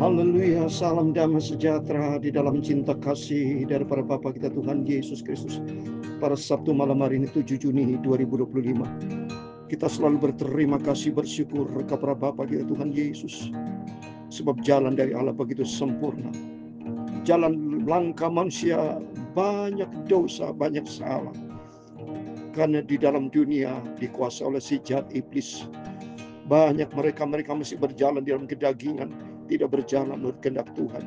Haleluya, salam damai sejahtera di dalam cinta kasih daripada Bapa kita Tuhan Yesus Kristus. Pada Sabtu malam hari ini 7 Juni 2025, kita selalu berterima kasih bersyukur kepada Bapa kita Tuhan Yesus. Sebab jalan dari Allah begitu sempurna. Jalan langkah manusia banyak dosa, banyak salah. Karena di dalam dunia dikuasai oleh si jahat iblis. Banyak mereka masih berjalan di dalam kedagingan, tidak berjalan menurut kehendak Tuhan.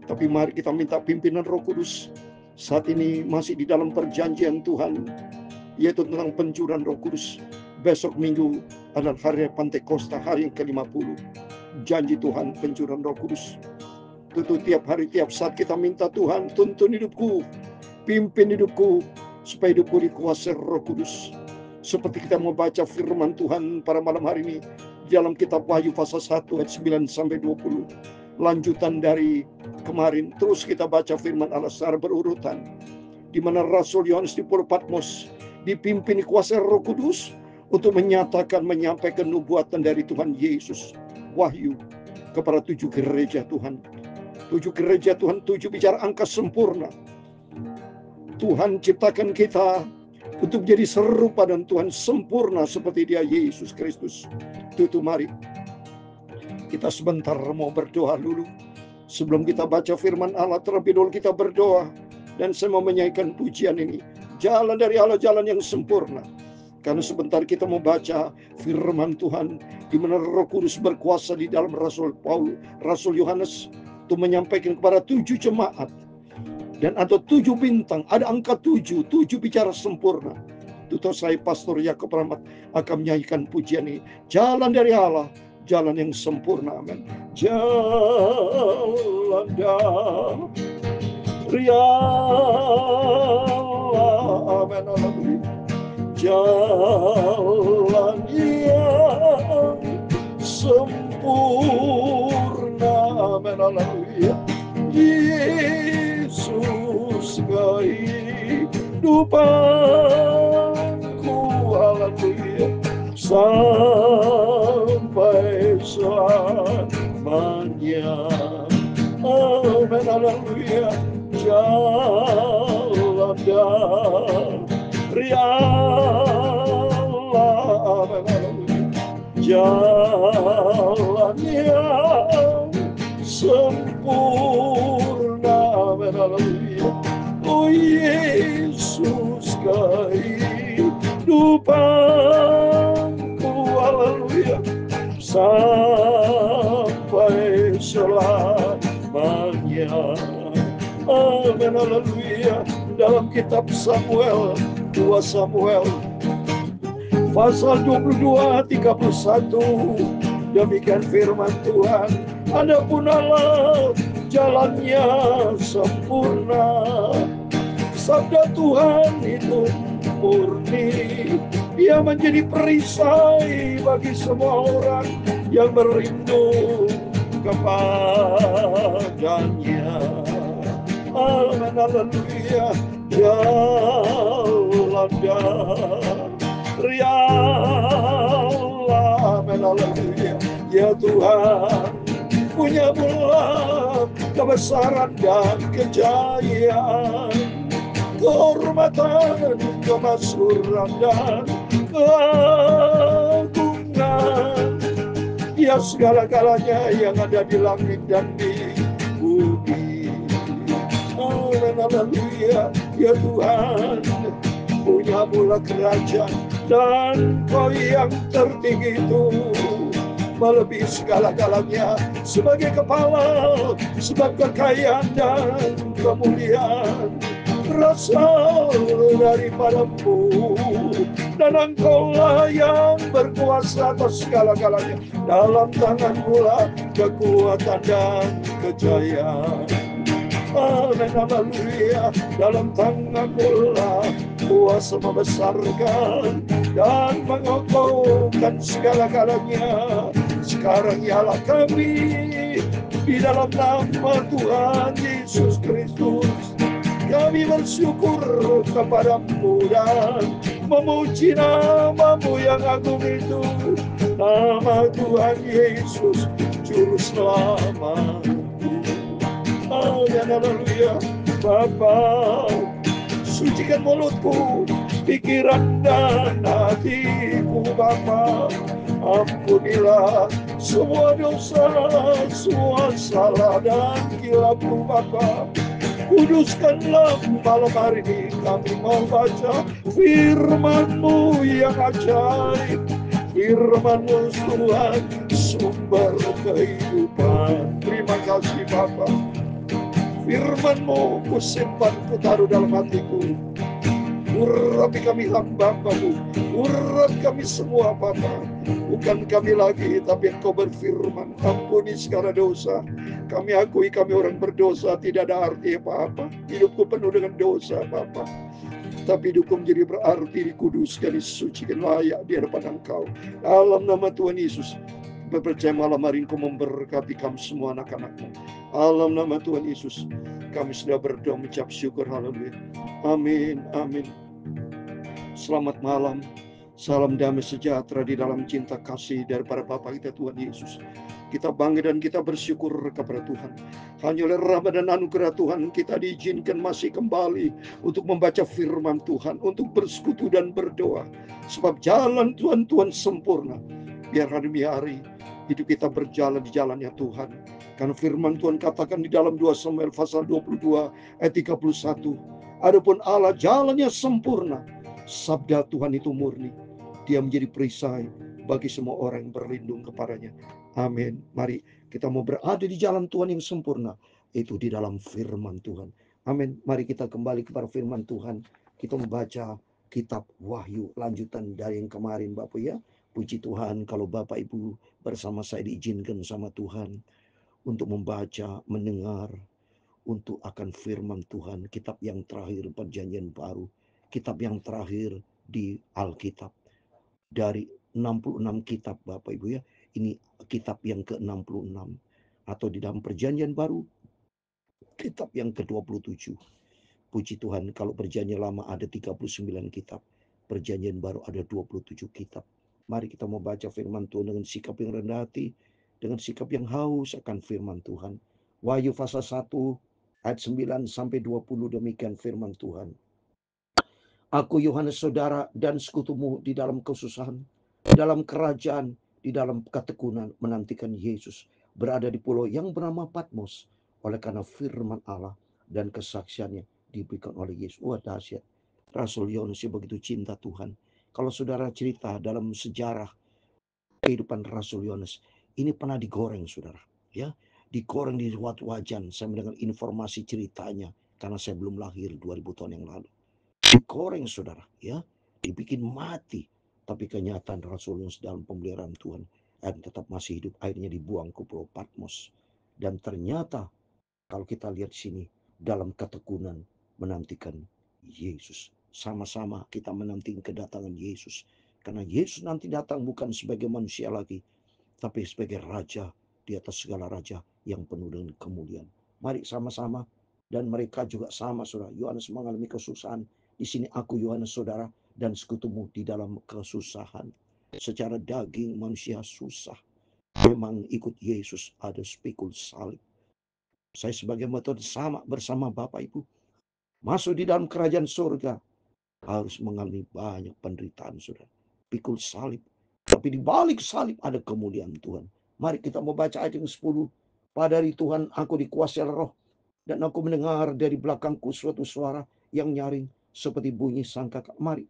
Tapi mari kita minta pimpinan Roh Kudus. Saat ini masih di dalam perjanjian Tuhan, yaitu tentang pencurahan Roh Kudus. Besok minggu adalah hari Pantekosta, hari yang ke-50. Janji Tuhan pencurahan Roh Kudus. Tentu tiap hari, tiap saat kita minta Tuhan, tuntun hidupku, pimpin hidupku, supaya hidupku dikuasai Roh Kudus. Seperti kita mau baca firman Tuhan pada malam hari ini dalam kitab Wahyu pasal 1 ayat 9 sampai 20. Lanjutan dari kemarin, terus kita baca firman Allah secara berurutan, di mana Rasul Yohanes di Pulau Patmos dipimpin kuasa Roh Kudus untuk menyampaikan nubuatan dari Tuhan Yesus. Wahyu kepada 7 gereja Tuhan. 7 gereja Tuhan, 7 bicara angka sempurna. Tuhan ciptakan kita untuk jadi serupa dan Tuhan sempurna seperti Dia Yesus Kristus. Tutu mari kita sebentar mau berdoa dulu. Sebelum kita baca firman Allah, terlebih dahulu kita berdoa. Dan saya mau menyanyikan pujian ini. Jalan dari Allah, jalan yang sempurna. Karena sebentar kita mau baca firman Tuhan, di mana Roh Kudus berkuasa di dalam Rasul Yohanes untuk menyampaikan kepada 7 jemaat. Dan ada 7 bintang, ada angka 7 bicara sempurna. Tutur saya Pastor Yakob Rahmat akan menyanyikan pujian ini. Jalan dari Allah, jalan yang sempurna. Amin. Jalan dari Allah, amin. Jalan yang sempurna, amin. Yesus kehidupanku, haleluya, sampai selamanya, amin, haleluya. Jalan dari Allah, amin, haleluya. Jalan yang sempurna, amin, haleluya. Oh Yesus kehidupanku, haleluya, sampai selamanya, amin, haleluya. Dalam kitab Samuel, 2 Samuel pasal 22-31, demikian firman Tuhan. Adapun Allah jalannya sempurna, sabda Tuhan itu murni. Ia menjadi perisai bagi semua orang yang merindu kepadanya. Amin, haleluya. Jalan dari Allah, amin, haleluya. Ya Tuhan, punya mula kebesaran dan kejayaan, kehormatan, kemasyhuran dan keagungan. Ya segala-galanya yang ada di langit dan di bumi. Amin, haleluya. Ya Tuhan, punya mula kerajaan, dan Kau yang tertinggi itu melebihi segala-galanya. Sebagai kepala, sebab kekayaan dan kemuliaan berasal daripadamu, dan Engkau-lah yang berkuasa atas segala-galanya. Dalam tangan-Mu lah kekuatan dan kejayaan. Amin, haleluya. Dalam tangan-Mu lah kuasa membesarkan dan mengokohkan segala-galanya. Sekarang ialah kami di dalam nama Tuhan Yesus Kristus, kami bersyukur kepadamu dan memuji nama-Mu yang agung itu. Nama Tuhan Yesus Juru Selamat. Haleluya. Bapa, sucikan mulutku, pikiran dan hatiku Bapa. Ampunilah semua dosa, semua salah dan kilapku Bapa. Kuduskanlah malam hari ini, kami mau baca firman-Mu yang ajaib. Firman-Mu Tuhan, sumber kehidupan. Terima kasih Bapa. Firman-Mu kusimpan, kutaruh dalam hatiku. Urapi kami hamba-Mu, urapi kami semua Bapa. Bukan kami lagi, tapi Engkau berfirman, ampuni segala dosa. Kami akui kami orang berdosa, tidak ada arti apa-apa. Hidupku penuh dengan dosa Bapa. Tapi hidupku menjadi berarti, dikuduskan, disucikan, layak di hadapan Engkau. Dalam nama Tuhan Yesus, percaya malam hari Engkau memberkati kami semua anak-anak-Mu. Dalam nama Tuhan Yesus, kami sudah berdoa mengucap syukur. Haleluya. Amin. Amin. Selamat malam. Salam damai sejahtera di dalam cinta kasih daripada Bapa kita Tuhan Yesus. Kita bangga dan kita bersyukur kepada Tuhan. Hanya oleh rahmat dan anugerah Tuhan kita diizinkan masih kembali untuk membaca firman Tuhan, untuk bersekutu dan berdoa. Sebab jalan Tuhan sempurna. Biar hari demi hari hidup kita berjalan di jalannya Tuhan. Karena firman Tuhan katakan di dalam 2 Samuel pasal 22 ayat 31. Adapun Allah jalannya sempurna. Sabda Tuhan itu murni. Dia menjadi perisai bagi semua orang yang berlindung kepadanya. Amin. Mari kita mau berada di jalan Tuhan yang sempurna. Itu di dalam firman Tuhan. Amin. Mari kita kembali kepada firman Tuhan. Kita membaca kitab Wahyu. Lanjutan dari yang kemarin Bapak ya. Puji Tuhan kalau Bapak Ibu bersama saya diizinkan sama Tuhan. Untuk membaca, mendengar. Untuk akan firman Tuhan. Kitab yang terakhir perjanjian baru. Kitab yang terakhir di Alkitab. Dari 66 kitab Bapak Ibu ya. Ini kitab yang ke-66. Atau di dalam perjanjian baru, kitab yang ke-27. Puji Tuhan kalau perjanjian lama ada 39 kitab. Perjanjian baru ada 27 kitab. Mari kita mau baca firman Tuhan dengan sikap yang rendah hati. Dengan sikap yang haus akan firman Tuhan. Wahyu pasal 1 ayat 9 sampai 20 demikian firman Tuhan. Aku Yohanes saudara dan sekutumu di dalam kesusahan, dalam kerajaan, di dalam ketekunan menantikan Yesus berada di pulau yang bernama Patmos oleh karena firman Allah dan kesaksiannya diberikan oleh Yesus. Wah dahsyat. Rasul Yohanes begitu cinta Tuhan. Kalau saudara cerita dalam sejarah kehidupan Rasul Yohanes, ini pernah digoreng saudara. Ya, digoreng di suatu wajan. Saya mendengar informasi ceritanya karena saya belum lahir 2000 tahun yang lalu. Digoreng saudara ya, dibikin mati, tapi kenyataan Rasul Yohanes dalam pemeliharaan Tuhan dan tetap masih hidup, akhirnya dibuang ke pulau Patmos. Dan ternyata kalau kita lihat sini dalam ketekunan menantikan Yesus, sama-sama kita menantikan kedatangan Yesus, karena Yesus nanti datang bukan sebagai manusia lagi, tapi sebagai raja di atas segala raja yang penuh dengan kemuliaan. Mari sama-sama. Dan mereka juga sama saudara. Yohanes mengalami kesusahan. Di sini aku Yohanes saudara dan sekutumu di dalam kesusahan. Secara daging manusia susah. Memang ikut Yesus ada pikul salib. Saya sebagai metode sama bersama Bapak Ibu. Masuk di dalam kerajaan surga. Harus mengalami banyak penderitaan saudara. Pikul salib. Tapi di balik salib ada kemuliaan Tuhan. Mari kita membaca ayat yang 10. Pada hari Tuhan aku dikuasai roh. Dan aku mendengar dari belakangku suatu suara yang nyaring seperti bunyi sangkakak. Mari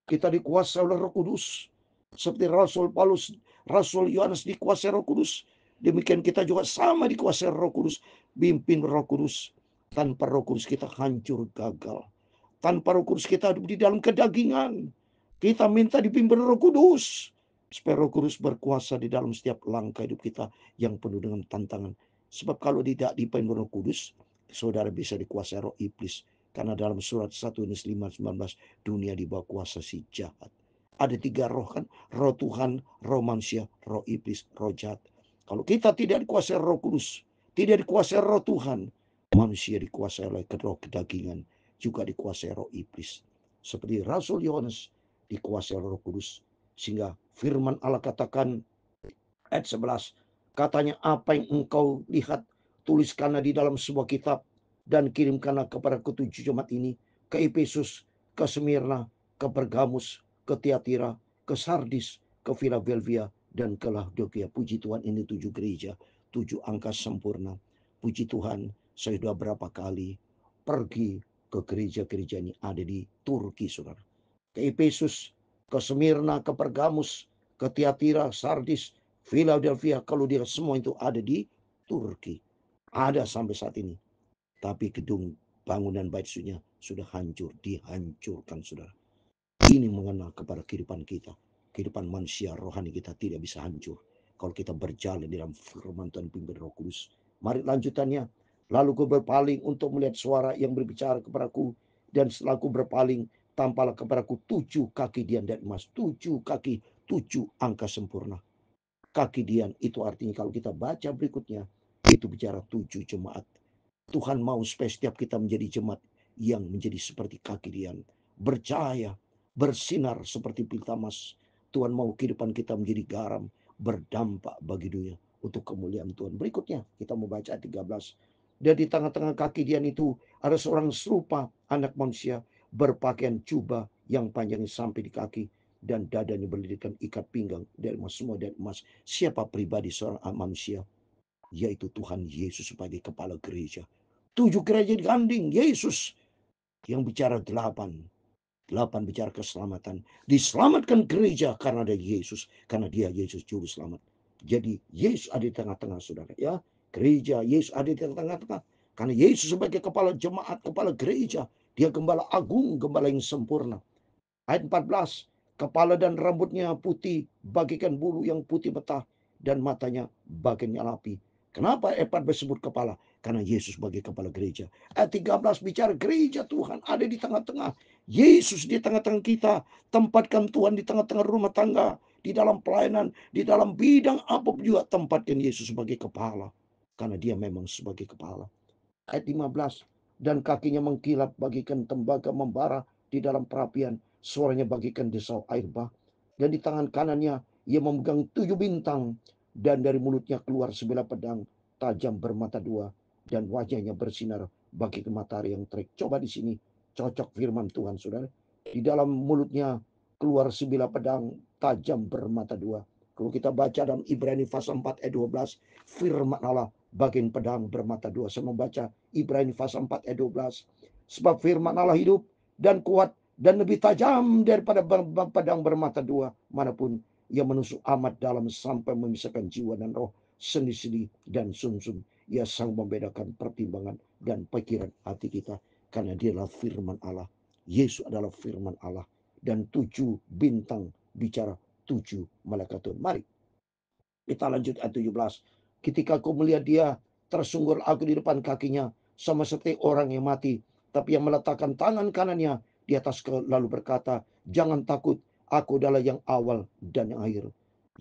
kita dikuasai oleh Roh Kudus. Seperti Rasul Paulus, Rasul Yohanes dikuasai Roh Kudus. Demikian kita juga sama dikuasai Roh Kudus. Bimbing Roh Kudus. Tanpa Roh Kudus kita hancur gagal. Tanpa Roh Kudus kita hidup di dalam kedagingan. Kita minta dipimpin Roh Kudus. Supaya Roh Kudus berkuasa di dalam setiap langkah hidup kita yang penuh dengan tantangan. Sebab kalau tidak dipimpin Roh Kudus, saudara bisa dikuasai roh iblis. Karena dalam surat 1 Yohanes 5:19, dunia di bawah kuasa si jahat. Ada 3 roh kan? Roh Tuhan, roh manusia, roh iblis, roh jahat. Kalau kita tidak dikuasai Roh Kudus, tidak dikuasai Roh Tuhan, manusia dikuasai oleh roh kedagingan, juga dikuasai roh iblis. Seperti Rasul Yohanes dikuasai Roh Kudus. Sehingga firman Allah katakan ayat 11, Katanya, apa yang engkau lihat, tuliskanlah di dalam sebuah kitab dan kirimkanlah kepada ketujuh jemaat ini, ke Efesus, ke Smyrna, ke Pergamus, ke Tiatira, ke Sardis, ke Philadelphia, dan ke Laodikia. Puji Tuhan, ini 7 gereja, 7 angka sempurna. Puji Tuhan, saya sudah berapa kali pergi ke gereja-gereja ini ada di Turki, saudara. Ke Efesus, ke Smyrna, ke Pergamus, ke Tiatira, Sardis, Philadelphia. Kalau dia semua itu ada di Turki. Ada sampai saat ini. Tapi gedung bangunan bait sucinya sudah hancur, dihancurkan, saudara. Ini mengenal kepada kehidupan kita. Kehidupan manusia rohani kita tidak bisa hancur kalau kita berjalan dalam firman Tuhan pimpin Roh Kudus. Mari lanjutannya. Lalu ku berpaling untuk melihat suara yang berbicara kepadaku, dan setelah ku berpaling, tampaklah kepadaku 7 kaki dian dan emas. 7 kaki, 7 angka sempurna. Kaki dian itu artinya kalau kita baca berikutnya, itu bicara 7 jemaat. Tuhan mau supaya setiap kita menjadi jemaat yang menjadi seperti kaki dian, bercahaya, bersinar seperti piltamas. Tuhan mau kehidupan kita menjadi garam, berdampak bagi dunia untuk kemuliaan Tuhan. Berikutnya kita mau baca 13. Dan di tengah-tengah kaki dian itu ada seorang serupa anak manusia, berpakaian jubah yang panjangnya sampai di kaki, dan dadanya berlilitkan ikat pinggang dari emas, semua dari emas. Siapa pribadi seorang manusia? Yaitu Tuhan Yesus sebagai kepala gereja. 7 gereja diganding Yesus yang bicara 8. 8 bicara keselamatan. Diselamatkan gereja karena ada Yesus. Karena dia Yesus juru selamat. Jadi Yesus ada di tengah-tengah, saudara. Ya, gereja Yesus ada di tengah-tengah. Karena Yesus sebagai kepala jemaat, kepala gereja. Dia gembala agung, gembala yang sempurna. Ayat 14. Kepala dan rambutnya putih bagikan bulu yang putih betah, dan matanya bagian api. Kenapa ayat 14 disebut kepala? Karena Yesus sebagai kepala gereja. Ayat 13 bicara gereja Tuhan ada di tengah-tengah. Yesus di tengah-tengah kita. Tempatkan Tuhan di tengah-tengah rumah tangga, di dalam pelayanan, di dalam bidang apapun juga tempatkan Yesus sebagai kepala. Karena dia memang sebagai kepala. Ayat 15. Dan kakinya mengkilap bagikan tembaga membara di dalam perapian. Suaranya bagikan desau air bah. Dan di tangan kanannya ia memegang 7 bintang. Dan dari mulutnya keluar sebilah pedang tajam bermata 2. Dan wajahnya bersinar bagi matahari yang terik. Coba di sini cocok firman Tuhan, saudara. Di dalam mulutnya keluar sebilah pedang tajam bermata 2. Kalau kita baca dalam Ibrani pasal 4 ayat 12, firman Allah bagian pedang bermata 2. Saya membaca Ibrani pasal 4 ayat 12. Sebab firman Allah hidup dan kuat dan lebih tajam daripada pedang bermata 2, manapun ia menusuk amat dalam sampai memisahkan jiwa dan roh, sendi-sendi dan sumsum. Ia sang membedakan pertimbangan dan pikiran hati kita, karena dia adalah firman Allah. Yesus adalah firman Allah. Dan 7 bintang bicara 7 malaikat Tuhan. Mari kita lanjut ayat 17. Ketika aku melihat dia, tersunggur aku di depan kakinya, sama seperti orang yang mati. Tapi yang meletakkan tangan kanannya di atas lalu berkata, jangan takut, aku adalah yang awal dan yang akhir.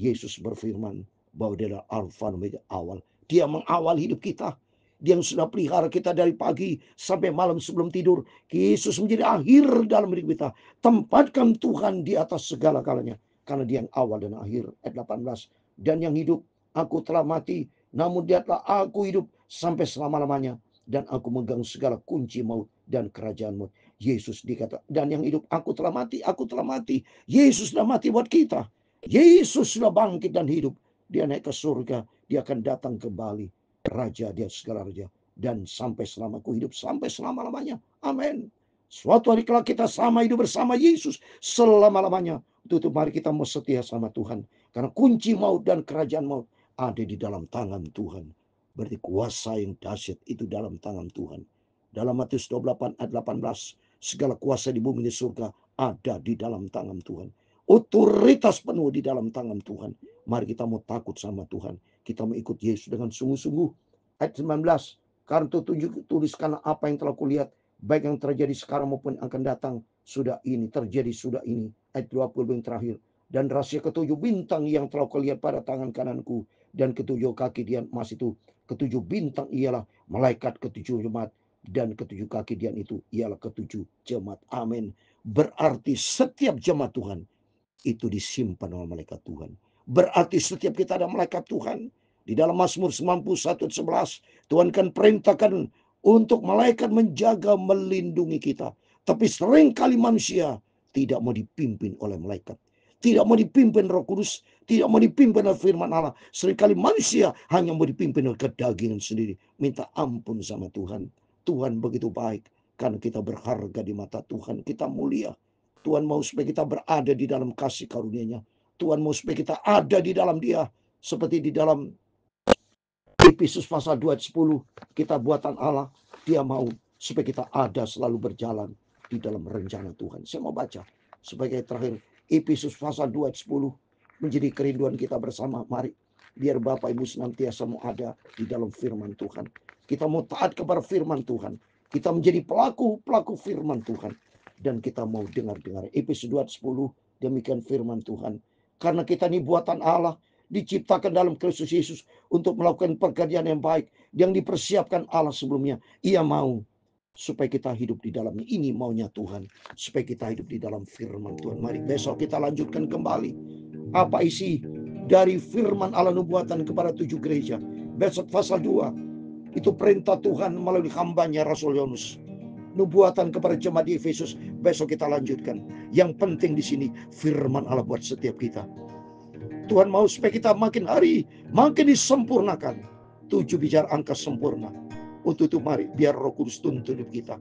Yesus berfirman bahwa dia adalah Alfa dan Omega, awal. Dia mengawal hidup kita. Dia yang sudah pelihara kita dari pagi sampai malam sebelum tidur. Yesus menjadi akhir dalam hidup kita. Tempatkan Tuhan di atas segala-galanya. Karena dia yang awal dan akhir. Ayat 18. Dan yang hidup, aku telah mati, namun lihatlah aku hidup sampai selama-lamanya, dan aku megang segala kunci maut dan kerajaan maut. Yesus dikata, dan yang hidup, aku telah mati, aku telah mati. Yesus sudah mati buat kita. Yesus sudah bangkit dan hidup. Dia naik ke surga, dia akan datang kembali. Raja, dia segala raja. Dan sampai selama aku hidup, sampai selama-lamanya. Amin. Suatu hari kelak kita sama hidup bersama Yesus selama-lamanya. Itu mari kita mau setia sama Tuhan. Karena kunci maut dan kerajaan maut ada di dalam tangan Tuhan. Berarti kuasa yang dahsyat itu dalam tangan Tuhan. Dalam Matius 28 ayat 18, segala kuasa di bumi di surga ada di dalam tangan Tuhan. Otoritas penuh di dalam tangan Tuhan. Mari kita mau takut sama Tuhan. Kita mau ikut Yesus dengan sungguh-sungguh. Ayat 19. Karena tuliskan apa yang telah kulihat, baik yang terjadi sekarang maupun akan datang. Sudah ini terjadi, sudah ini. Ayat 20 yang terakhir. Dan rahasia ketujuh bintang yang telah kau lihat pada tangan kananku, dan ketujuh kaki dian emas itu. Ketujuh bintang ialah malaikat ketujuh jemaat, dan ketujuh kaki dian itu ialah ketujuh jemaat. Amin. Berarti setiap jemaat Tuhan itu disimpan oleh malaikat Tuhan. Berarti setiap kita ada malaikat Tuhan. Di dalam Mazmur 91:11, Tuhan kan perintahkan untuk malaikat menjaga, melindungi kita. Tapi seringkali manusia tidak mau dipimpin oleh malaikat. Tidak mau dipimpin Roh Kudus, tidak mau dipimpin oleh firman Allah. Seringkali manusia hanya mau dipimpin oleh kedagingan sendiri. Minta ampun sama Tuhan. Tuhan begitu baik. Karena kita berharga di mata Tuhan. Kita mulia. Tuhan mau supaya kita berada di dalam kasih karunia-Nya. Tuhan mau supaya kita ada di dalam Dia. Seperti di dalam Efesus pasal 2 ayat 10. Kita buatan Allah. Dia mau supaya kita ada selalu berjalan di dalam rencana Tuhan. Saya mau baca sebagai terakhir. Efesus pasal 2 ayat 10. Menjadi kerinduan kita bersama. Mari. Biar Bapak Ibu senantiasa mau ada di dalam firman Tuhan. Kita mau taat kepada firman Tuhan. Kita menjadi pelaku firman Tuhan. Dan kita mau dengar-dengar. Efesus 2 ayat 10. Demikian firman Tuhan. Karena kita ini buatan Allah. Diciptakan dalam Kristus Yesus untuk melakukan pekerjaan yang baik yang dipersiapkan Allah sebelumnya. Ia mau supaya kita hidup di dalamnya. Ini maunya Tuhan, supaya kita hidup di dalam firman Tuhan. Mari besok kita lanjutkan kembali apa isi dari firman Allah nubuatan kepada 7 gereja. Besok pasal 2 itu perintah Tuhan melalui hambanya Rasul Yohanes. Nubuatan kepada jemaat di Efesus. Besok kita lanjutkan. Yang penting di sini firman Allah buat setiap kita. Tuhan mau supaya kita makin hari makin disempurnakan. 7 bicara angka sempurna. Untuk itu mari biar Roh Kudus tuntun hidup kita.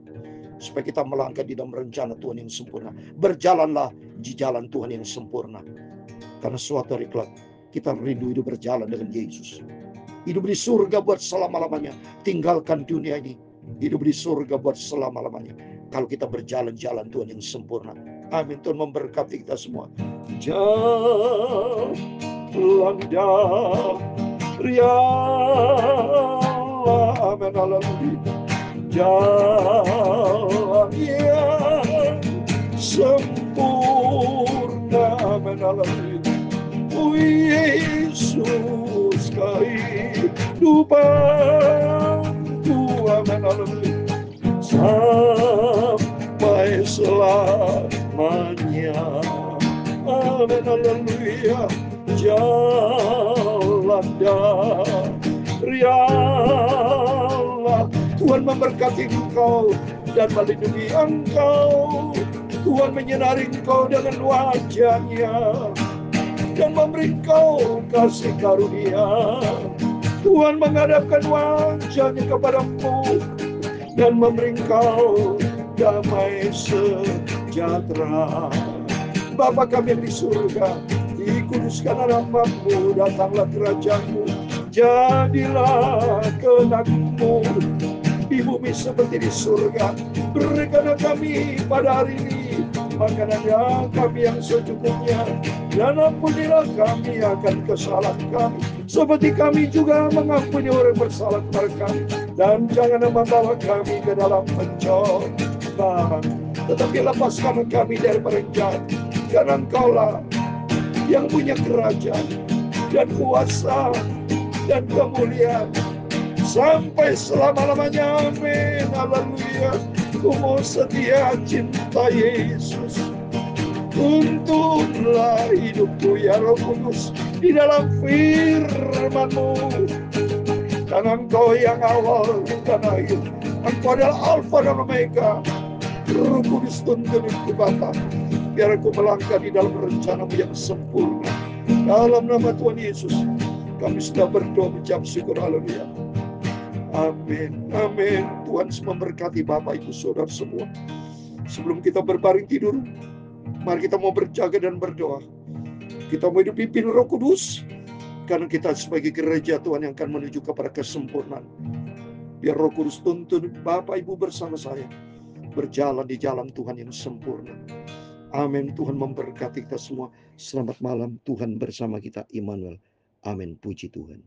Supaya kita melangkah di dalam rencana Tuhan yang sempurna. Berjalanlah di jalan Tuhan yang sempurna. Karena suatu hari kelak kita rindu hidup berjalan dengan Yesus. Hidup di surga buat selama-lamanya. Tinggalkan dunia ini. Hidup di surga buat selama-lamanya. Kalau kita berjalan-jalan Tuhan yang sempurna. Amin. Tuhan memberkati kita semua. Jalan dari Allah. Amin. Haleluya. Jalan yang sempurna. Amin. Haleluya. Oh Yesus kehidupanku. Amin. Haleluya. Sampai selamanya. Amin. Haleluya. Jalan dari Allah. Tuhan memberkati engkau dan melindungi engkau. Tuhan menyinari engkau dengan wajah-Nya dan memberi engkau kasih karunia. Tuhan menghadapkan wajah-Nya kepadamu dan memberi engkau damai sejahtera. Bapa kami yang di surga, dikuduskan namamu, datanglah kerajaan-Mu, jadilah kehendak-Mu di bumi seperti di surga. Berikanlah kami pada hari ini makanan yang kami yang secukupnya, dan ampunilah kami akan kesalahan kami, seperti kami juga mengampuni orang bersalah kepada kami. Dan jangan membawa kami ke dalam pencobaan, tetapi lepaskan kami dari jahat. Karena Engkaulah yang punya kerajaan dan kuasa dan kemuliaan sampai selama-lamanya. Amin. Haleluya. Ku mau setia cinta Yesus. Tuntunlah hidupku ya Roh Kudus di dalam firman-Mu. Karena Engkau yang awal dan akhir. Engkau adalah Alfa dan Omega. Roh Kudus tuntun hidupku Bapa, biar aku melangkah di dalam rencana-Mu yang sempurna. Dalam nama Tuhan Yesus kami sudah berdoa mengucap syukur. Haleluya. Amin. Amin. Tuhan memberkati Bapak Ibu Saudara semua. Sebelum kita berbaring tidur, mari kita mau berjaga dan berdoa. Kita mau hidup pimpin Roh Kudus, karena kita sebagai gereja Tuhan yang akan menuju kepada kesempurnaan. Biar Roh Kudus tuntun Bapak Ibu bersama saya berjalan di jalan Tuhan yang sempurna. Amin. Tuhan memberkati kita semua. Selamat malam. Tuhan bersama kita. Immanuel. Amin. Puji Tuhan.